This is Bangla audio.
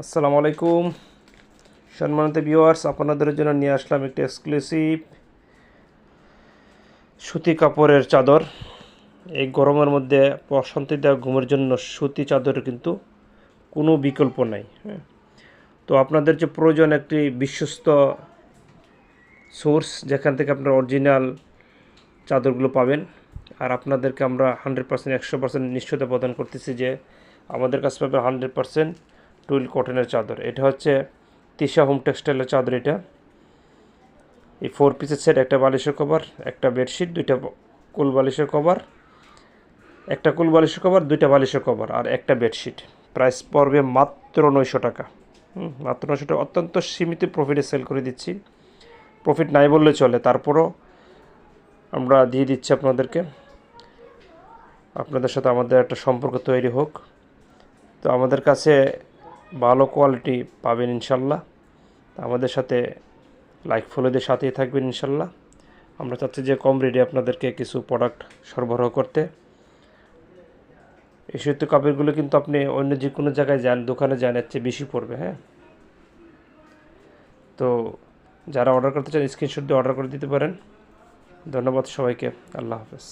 আসসালামু আলাইকুম সম্মানিত ভিউয়ার্স, আপনাদের জন্য নিয়ে আসলাম একটি এক্সক্লুসিভ সুতি কাপড়ের চাদর। এই গরমের মধ্যে প্রশান্তিদায়ক ঘুমের জন্য সুতি চাদরের কিন্তু কোনো বিকল্প নাই। হ্যাঁ, তো আপনাদের যে প্রয়োজন একটি বিশ্বস্ত সোর্স যেখান থেকে আপনারা অরিজিনাল চাদরগুলো পাবেন, আর আপনাদেরকে আমরা 100% 100% নিশ্চয়তা প্রদান করতেছি যে আমাদের কাছে পাবেন 100% টুইল কটনের চাদর। এটা হচ্ছে তিশা হোম টেক্সটাইলের চাদর। এটা এই 4 পিসের সেট, একটা বালিশের কভার, একটা বেডশিট, দুইটা কোল বালিশের কভার, একটা কোল বালিশের কভার, দুইটা বালিশের কভার আর একটা বেডশিট। প্রাইস পড়বে মাত্র 900 টাকা। মাত্র 900 টাকা। অত্যন্ত সীমিত প্রফিটে সেল করে দিচ্ছি। প্রফিট নাই বললে চলে, তারপরও আমরা দিয়ে দিচ্ছি আপনাদেরকে। আপনাদের সাথে আমাদের একটা সম্পর্ক তৈরি হোক। তো আমাদের কাছে ভালো কোয়ালিটি পাবেন ইনশাল্লাহ। আমাদের সাথে লাইক ফলোদের সাথেই থাকবেন ইনশাল্লাহ। আমরা চাচ্ছি যে কম রেটে আপনাদেরকে কিছু প্রোডাক্ট সরবরাহ করতে। এই সুতি কাপড়গুলো কিন্তু আপনি অন্য যে কোনো জায়গায় যান, দোকানে যান, এর চেয়ে বেশি পড়বে। হ্যাঁ, তো যারা অর্ডার করতে চান স্ক্রিনশট দিয়ে অর্ডার করে দিতে পারেন। ধন্যবাদ সবাইকে। আল্লাহ হাফেজ।